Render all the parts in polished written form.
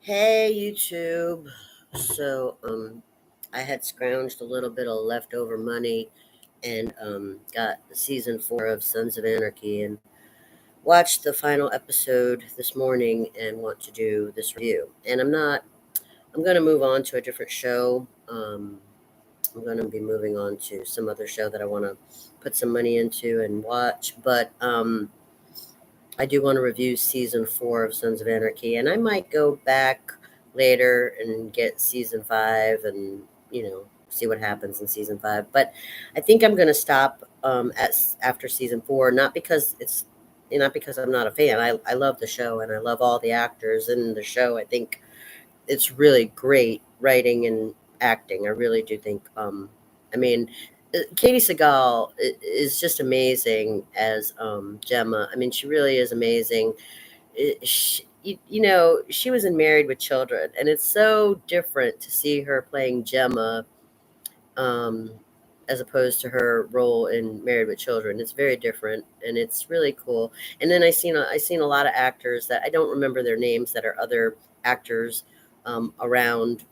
Hey YouTube. So I had scrounged a little bit of leftover money and got season 4 of Sons of Anarchy and watched the final episode this morning and want to do this review. And I'm going to move on to a different show. I'm going to be moving on to some other show that I want to put some money into and watch, but I do want to review season 4 of Sons of Anarchy, and I might go back later and get season 5 and, see what happens in season 5. But I think I'm going to stop after season 4, not because I'm not a fan. I love the show and I love all the actors in the show. I think it's really great writing and acting. I really do think, I mean, Katie Seagal is just amazing as Gemma. I mean, she really is amazing. She was in Married with Children, and it's so different to see her playing Gemma um, as opposed to her role in Married with Children. It's very different, and it's really cool. And then I seen a lot of actors that I don't remember their names that are other actors around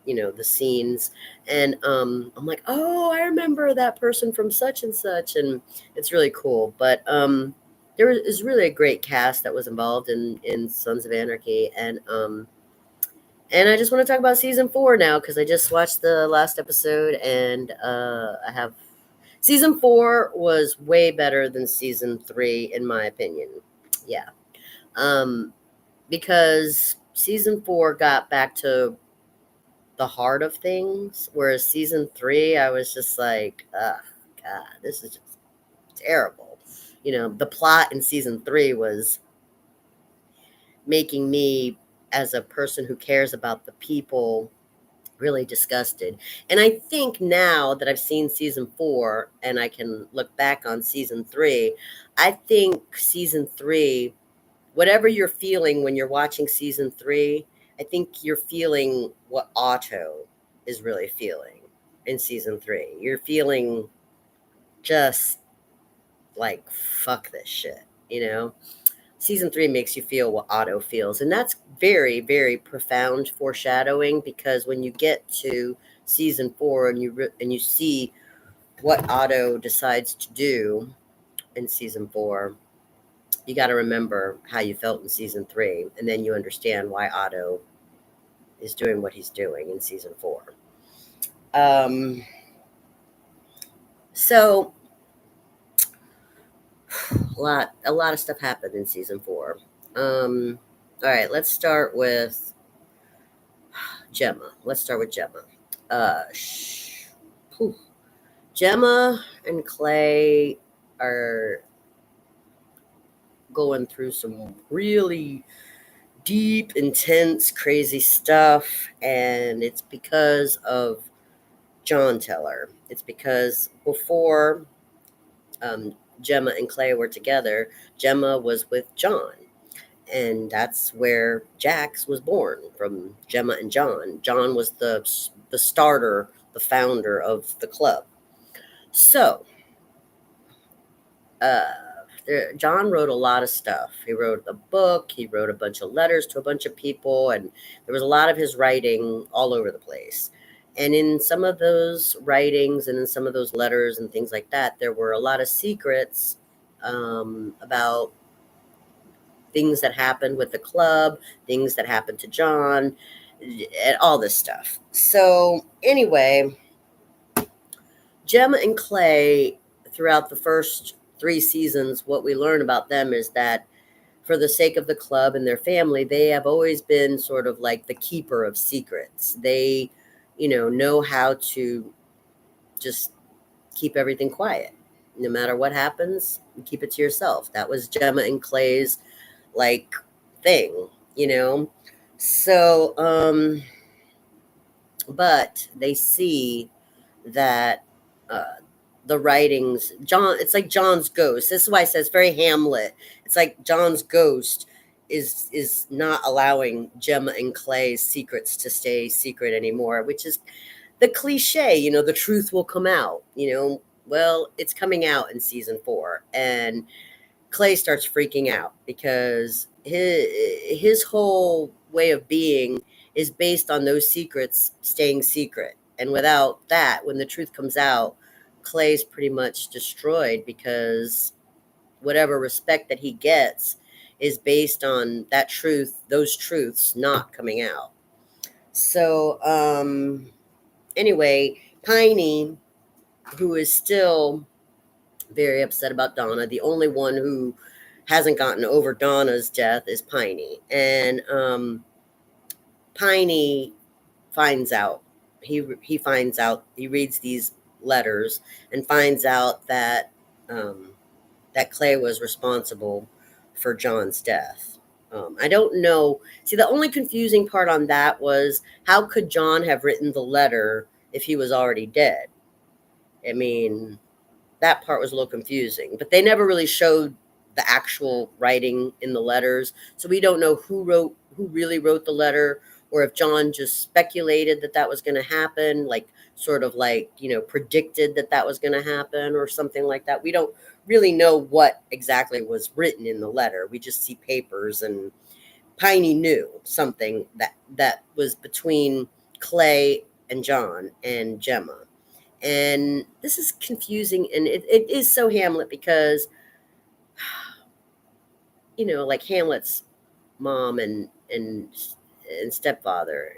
the scenes, and I'm like, oh, I remember that person from such and such, and it's really cool. But there is really a great cast that was involved in Sons of Anarchy, and I just want to talk about season 4 now because I just watched the last episode, and I have season 4 was way better than season 3 in my opinion. Yeah, um, because season 4 got back to the heart of things, whereas season 3, I was just like, God, this is just terrible. The plot in season 3 was making me, as a person who cares about the people, really disgusted. And I think now that I've seen season 4 and I can look back on season 3, I think season 3, whatever you're feeling when you're watching season 3, I think you're feeling what Otto is really feeling in season 3. You're feeling just like, fuck this shit, you know? Season 3 makes you feel what Otto feels. And that's very, very profound foreshadowing, because when you get to season 4 and you see what Otto decides to do in season 4, you got to remember how you felt in season 3, and then you understand why Otto is doing what he's doing in season 4. Um, so a lot of stuff happened in season 4. All right, let's start with Gemma. Let's start with Gemma. Uh, sh- whew. Gemma and Clay are going through some really deep, intense, crazy stuff, and it's because of John Teller. It's because before Gemma and Clay were together, Gemma was with John. And that's where Jax was born, from Gemma and John. John was the starter, the founder of the club. So, uh, John wrote a lot of stuff. He wrote a book. He wrote a bunch of letters to a bunch of people, and there was a lot of his writing all over the place. And in some of those writings and in some of those letters and things like that, there were a lot of secrets about things that happened with the club, things that happened to John, and all this stuff. So, anyway, Gemma and Clay, throughout the first 3 seasons, what we learn about them is that for the sake of the club and their family, they have always been sort of like the keeper of secrets. They, know how to just keep everything quiet. No matter what happens, keep it to yourself. That was Gemma and Clay's like thing, you know. So, but they see that uh, the writings, John, it's like John's ghost. This is why it says very Hamlet. It's like John's ghost is not allowing Gemma and Clay's secrets to stay secret anymore, which is the cliche, the truth will come out, well, it's coming out in season 4, and Clay starts freaking out because his whole way of being is based on those secrets staying secret. And without that, when the truth comes out, Clay's pretty much destroyed because whatever respect that he gets is based on that truth, those truths not coming out. So, anyway, Piney, who is still very upset about Donna, the only one who hasn't gotten over Donna's death is Piney. And Piney finds out. He finds out. He reads these letters and finds out that um, that Clay was responsible for John's death. I don't know. See, the only confusing part on that was how could John have written the letter if he was already dead? I mean, that part was a little confusing, but they never really showed the actual writing in the letters. So we don't know who really wrote the letter, or if John just speculated that that was going to happen, like sort of like, predicted that that was going to happen or something like that. We don't really know what exactly was written in the letter. We just see papers, and Piney knew something that was between Clay and John and Gemma. And this is confusing, and it is so Hamlet because like Hamlet's mom and stepfather,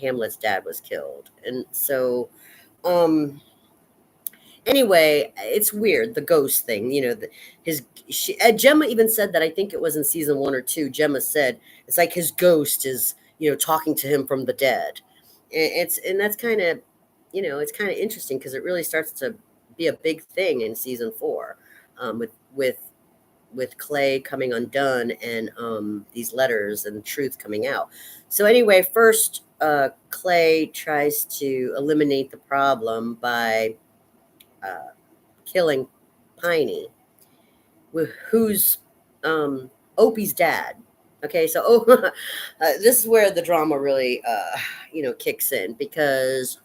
Hamlet's dad was killed. And so um anyway, it's weird, the ghost thing, Gemma even said that. I think it was in season 1 or 2. Gemma said it's like his ghost is, talking to him from the dead. And that's kind of, it's kind of interesting because it really starts to be a big thing in season 4, with Clay coming undone, and these letters and truth coming out. So anyway, first Clay tries to eliminate the problem by uh, killing Piney, who's Opie's dad. Okay, so this is where the drama really, kicks in, because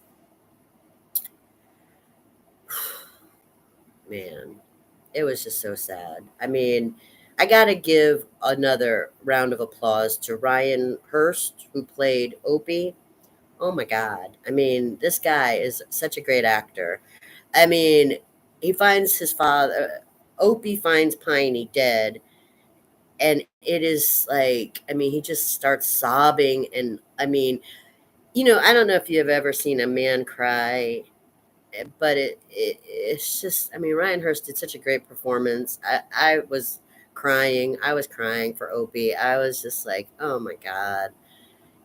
man, it was just so sad. I mean, I gotta give another round of applause to Ryan Hurst, who played Opie. Oh my God. I mean, this guy is such a great actor. I mean, he finds his father, Opie finds Piney dead, and it is like, I mean, he just starts sobbing. And I mean, I don't know if you've ever seen a man cry, but it's just, I mean, Ryan Hurst did such a great performance. I was crying. I was crying for Opie. I was just like, oh my God.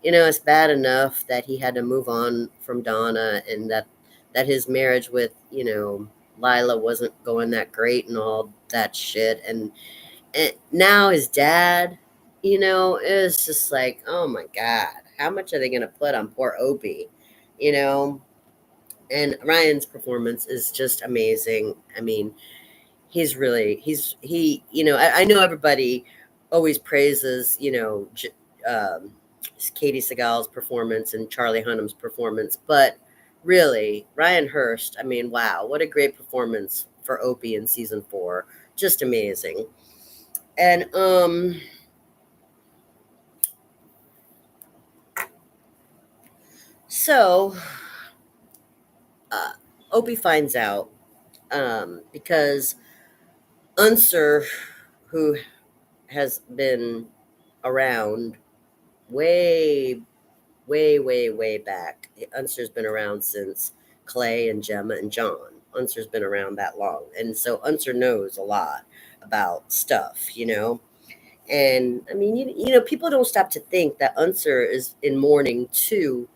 It's bad enough that he had to move on from Donna, and that his marriage with, Lila wasn't going that great and all that shit. And now his dad, is just like, oh my God, how much are they going to put on poor Opie? You know, and Ryan's performance is just amazing. I mean, I know everybody always praises, Katie Seagal's performance and Charlie Hunnam's performance, but really, Ryan Hurst, I mean, wow, what a great performance for Opie in season 4. Just amazing. And so uh Opie finds out, because Unser, who has been around way, way, way, way back. Unser's been around since Clay and Gemma and John. Unser's been around that long. And so Unser knows a lot about stuff. And I mean, people don't stop to think that Unser is in mourning too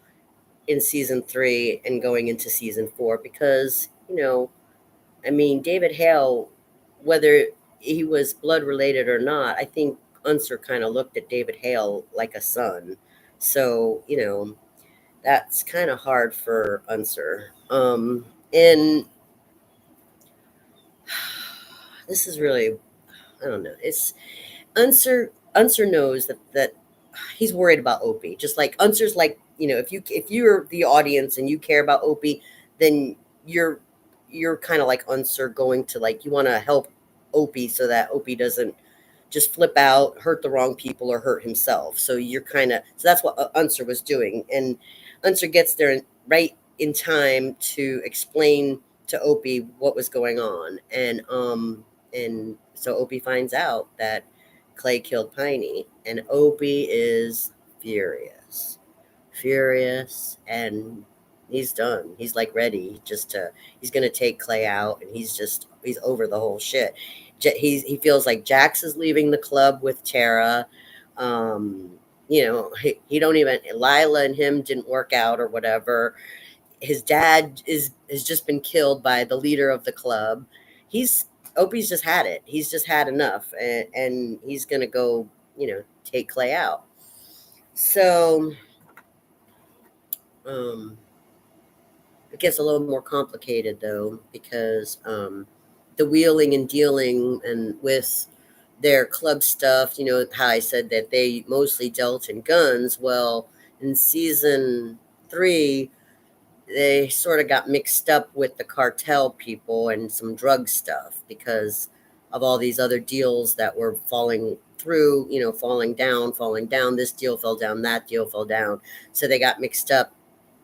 in season 3 and going into season 4, because, I mean, David Hale, whether he was blood related or not, I think Unser kind of looked at David Hale like a son. So, that's kind of hard for Unser. And this is really, I don't know. It's Unser knows that he's worried about Opie. Just like Unser's like, if you're the audience and you care about Opie, then you're kind of like Unser, going to, like, you want to help Opie so that Opie doesn't just flip out, hurt the wrong people, or hurt himself. So you're kind of, so that's what Unser was doing. And Unser gets there right in time to explain to Opie what was going on. And so Opie finds out that Clay killed Piney, and Opie is furious. Furious, and he's done. He's like ready just to, he's gonna take Clay out, and he's over the whole shit. He feels like Jax is leaving the club with Tara. Um, he don't even, Lila and him didn't work out or whatever. His dad has just been killed by the leader of the club. He's Opie's just had it. He's just had enough, and he's gonna go, take Clay out. So um, it gets a little more complicated though, because the wheeling and dealing and with their club stuff, how I said that they mostly dealt in guns. Well, in season 3, they sort of got mixed up with the cartel people and some drug stuff because of all these other deals that were falling through, falling down. This deal fell down, that deal fell down. So they got mixed up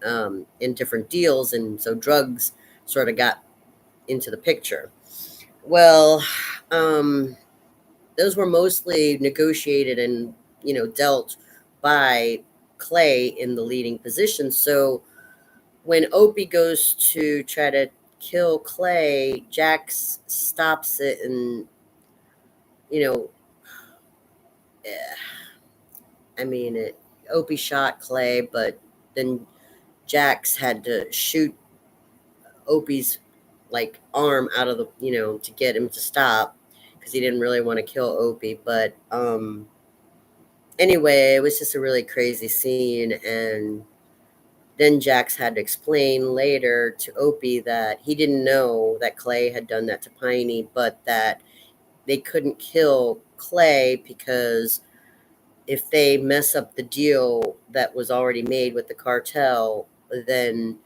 in different deals. And so drugs sort of got into the picture. Well, those were mostly negotiated and, dealt by Clay in the leading position. So when Opie goes to try to kill Clay, Jax stops it, and you know, eh, Opie shot Clay, but then Jax had to shoot Opie's like arm out of the, to get him to stop because he didn't really want to kill Opie. But anyway, it was just a really crazy scene, and then Jax had to explain later to Opie that he didn't know that Clay had done that to Piney, but that they couldn't kill Clay because if they mess up the deal that was already made with the cartel, then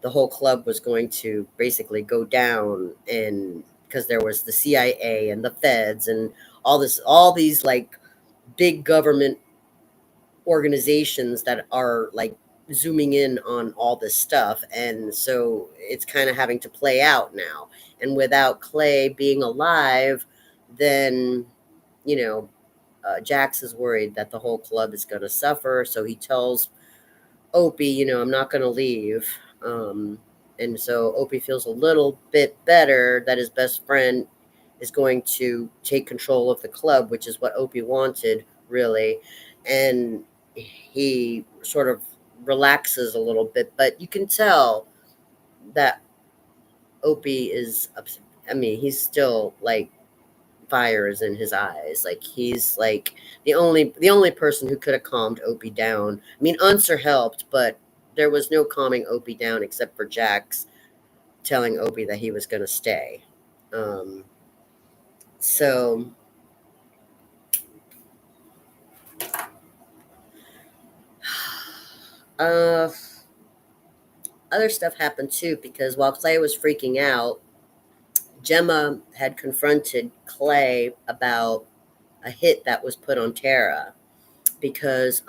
the whole club was going to basically go down, and because there was the CIA and the feds and all these like big government organizations that are like zooming in on all this stuff, and so it's kind of having to play out now. And without Clay being alive, then you know Jax is worried that the whole club is going to suffer, so he tells Opie, I'm not going to leave. And so Opie feels a little bit better that his best friend is going to take control of the club, which is what Opie wanted, really. And he sort of relaxes a little bit, but you can tell that Opie is, he's still like fire is in his eyes. Like he's like the only person who could have calmed Opie down. Unser helped, but there was no calming Opie down except for Jax telling Opie that he was going to stay. Um, so uh, other stuff happened too, because while Clay was freaking out, Gemma had confronted Clay about a hit that was put on Tara, because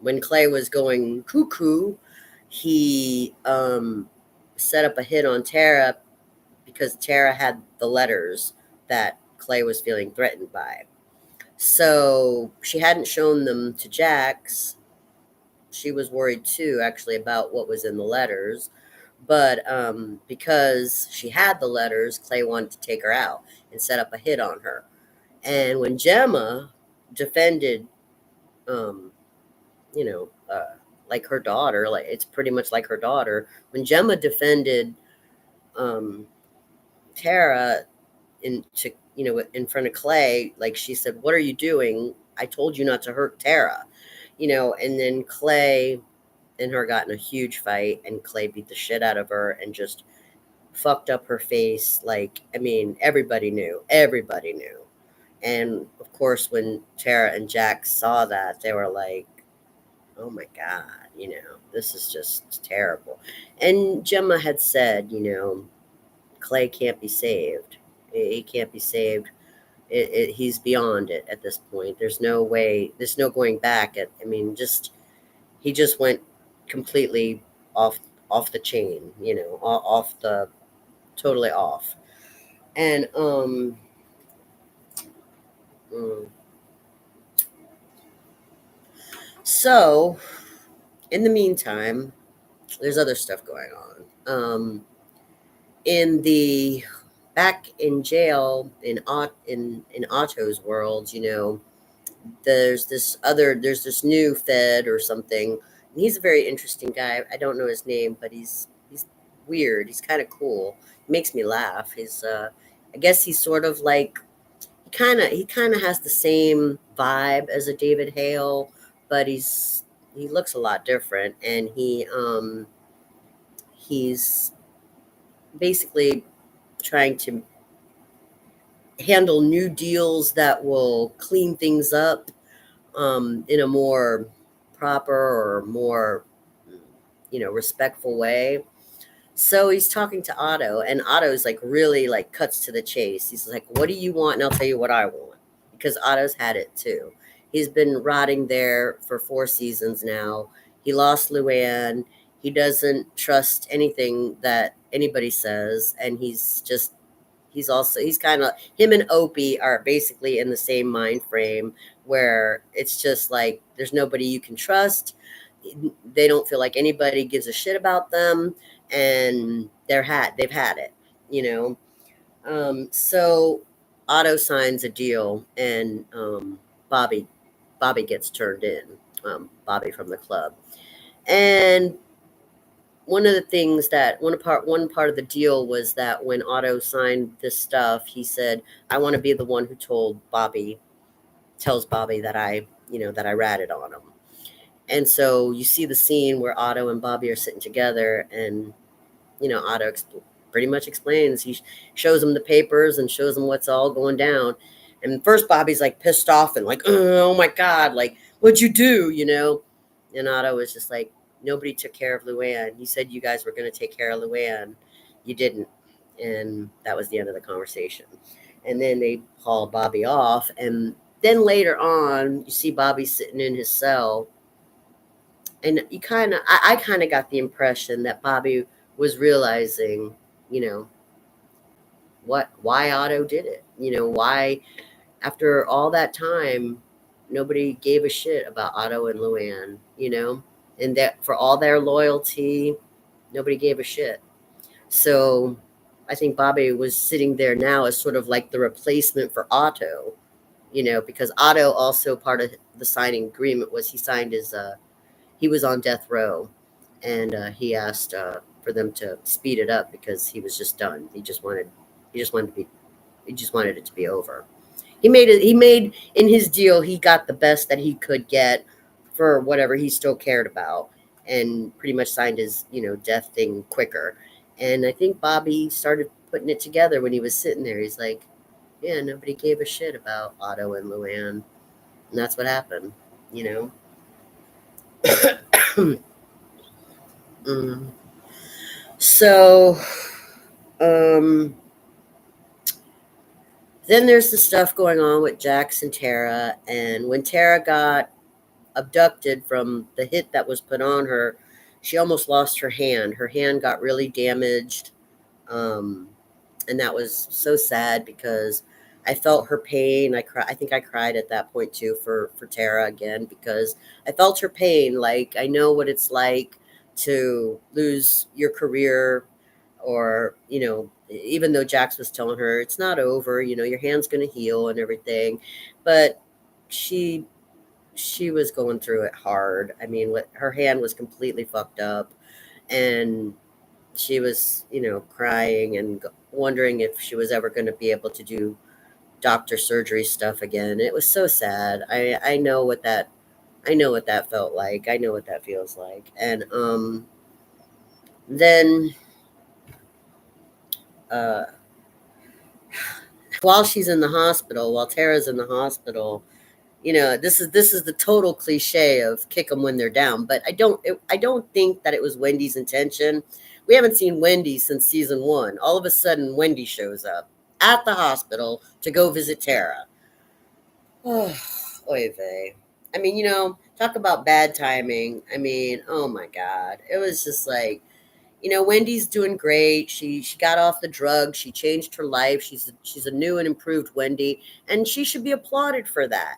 when Clay was going cuckoo, he set up a hit on Tara because Tara had the letters that Clay was feeling threatened by. So she hadn't shown them to Jax. She was worried too, actually, about what was in the letters. But because she had the letters, Clay wanted to take her out and set up a hit on her. And when Gemma defended, um, you know, like her daughter, like it's pretty much like her daughter. When Gemma defended um, Tara in front of Clay, like she said, "What are you doing? I told you not to hurt Tara," And then Clay and her got in a huge fight, and Clay beat the shit out of her and just fucked up her face. Like, everybody knew. And of course, when Tara and Jack saw that, they were like, oh my God, this is just terrible. And Gemma had said, Clay can't be saved. He can't be saved He's beyond it at this point. There's no way. There's no going back. I mean, just he just went completely off off the chain. Off the totally off. And mm, so in the meantime, there's other stuff going on. In the back in jail in Otto's world, there's this new Fed or something. And he's a very interesting guy. I don't know his name, but he's weird. He's kind of cool. He makes me laugh. I guess he's sort of like he kind of has the same vibe as a David Hale, but he looks a lot different, and he's basically trying to handle new deals that will clean things up in a more proper or more respectful way. So he's talking to Otto, and Otto's like really like cuts to the chase. He's like, "What do you want?" And I'll tell you what I want, because Otto's had it too. He's been rotting there for 4 seasons now. He lost Luann. He doesn't trust anything that anybody says, and he's kind of him and Opie are basically in the same mind frame, where it's just like there's nobody you can trust. They don't feel like anybody gives a shit about them, and they've had it, you know. So Otto signs a deal, and Bobby Bobby gets turned in. Bobby from the club, and one of the things that one part of the deal was that when Otto signed this stuff, he said, "I want to be the one who tells Bobby that I ratted on him." And so you see the scene where Otto and Bobby are sitting together, and Otto pretty much explains. He shows him the papers and shows him what's all going down. And first, Bobby's like pissed off and like, "Oh my God, like, what'd you do?" And Otto was just like, "Nobody took care of Luann. You said you guys were going to take care of Luann. You didn't." And that was the end of the conversation. And then they haul Bobby off. And then later on, you see Bobby sitting in his cell, and I kind of got the impression that Bobby was realizing, you know, why Otto did it. Why after all that time, nobody gave a shit about Otto and Luann. And that for all their loyalty, nobody gave a shit. So I think Bobby was sitting there now as sort of like the replacement for Otto. Because Otto also part of the signing agreement was he was on death row, and he asked for them to speed it up because he was just done. He just wanted it to be over. He made in his deal. He got the best that he could get for whatever he still cared about, and pretty much signed his death thing quicker. And I think Bobby started putting it together when he was sitting there. He's like, yeah, nobody gave a shit about Otto and Luann, and that's what happened. You know. Mm. So, um, then there's the stuff going on with Jax and Tara. And when Tara got abducted from the hit that was put on her, she almost lost her hand. Her hand got really damaged. Um, and that was so sad because I felt her pain. I think I cried at that point too for Tara again, because I felt her pain. Like, I know what it's like to lose your career, or even though Jax was telling her it's not over, your hand's going to heal and everything, but she she was going through it hard. I mean, her hand was completely fucked up, and she was, crying and wondering if she was ever going to be able to do doctor surgery stuff again. It was so sad. I know what that felt like. I know what that feels like. And then uh, while Tara's in the hospital, this is the total cliche of kick them when they're down. But I don't think that it was Wendy's intention. We haven't seen Wendy since season 1. All of a sudden, Wendy shows up. at the hospital to go visit Tara. Oh, oy vey. I mean, talk about bad timing. I mean, oh my God. It was just like, Wendy's doing great. She got off the drugs. She changed her life. She's a new and improved Wendy, and she should be applauded for that.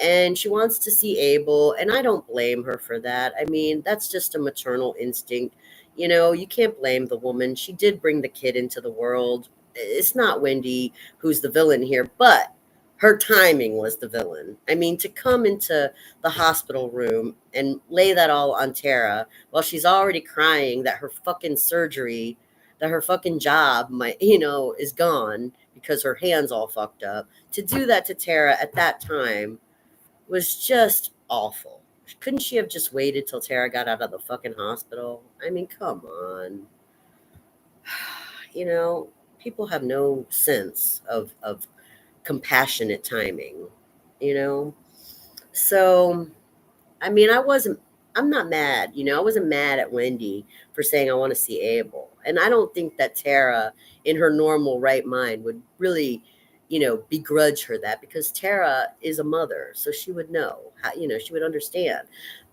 And she wants to see Abel, and I don't blame her for that. I mean, that's just a maternal instinct. You can't blame the woman. She did bring the kid into the world. It's not Wendy who's the villain here, but her timing was the villain. I mean, to come into the hospital room and lay that all on Tara while she's already crying that her fucking surgery, that her fucking job is gone because her hand's all fucked up. To do that to Tara at that time was just awful. Couldn't she have just waited till Tara got out of the fucking hospital? I mean, come on. You know, People have no sense of compassionate timing, you know? So I mean, I'm not mad. I wasn't mad at Wendy for saying I want to see Abel. And I don't think that Tara, in her normal right mind, would really, begrudge her that because Tara is a mother. So she would know how, she would understand.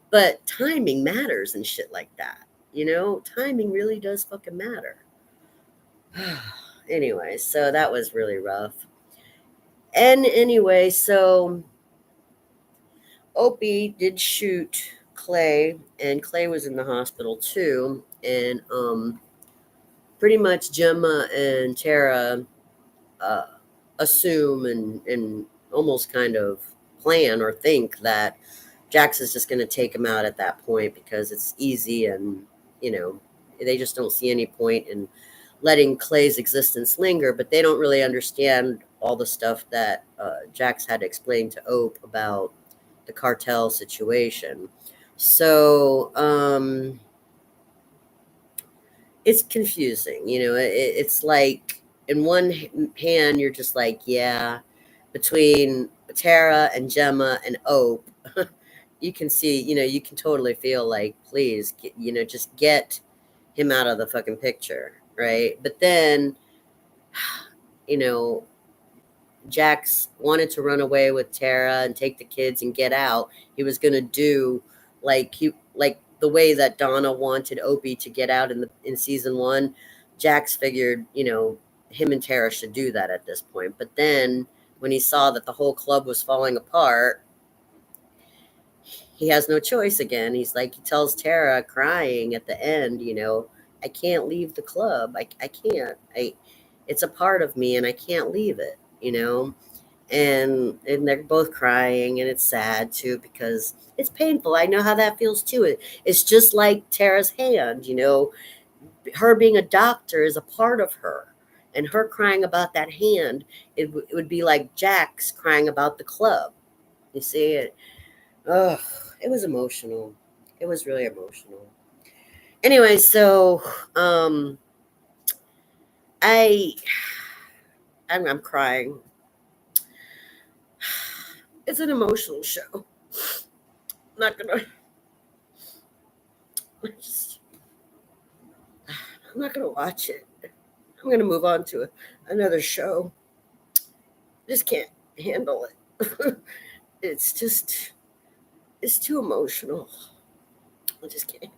But timing matters and shit like that. Timing really does fucking matter. Anyway, so that was really rough. And anyway, so Opie did shoot Clay, and Clay was in the hospital too. And pretty much Gemma and Tara uh, assume and almost kind of plan or think that Jax is just going to take him out at that point because it's easy and, you know, they just don't see any point in letting Clay's existence linger, but they don't really understand all the stuff that Jax had to explain to Ope about the cartel situation. So it's confusing. It's like in one hand, you're just like, yeah, between Tara and Gemma and Ope, you can see, you can totally feel like, please, just get him out of the fucking picture, right? But then, you know, Jax wanted to run away with Tara and take the kids and get out. He was gonna do like the way that Donna wanted Opie to get out in season one. Jax figured, him and Tara should do that at this point. But then when he saw that the whole club was falling apart, he has no choice again. He tells Tara crying at the end, I can't leave the club. I can't. It's a part of me and I can't leave it, and they're both crying and it's sad too because it's painful. I know how that feels too. It's just like Tara's hand, her being a doctor is a part of her, and her crying about that hand, it would be like Jax crying about the club. You see it. Ugh, it was emotional. It was really emotional. Anyway, so um I I'm crying. It's an emotional show. I'm not gonna just I'm not gonna watch it. I'm gonna move on to another show. Just can't handle it. it's just it's too emotional. I just can't.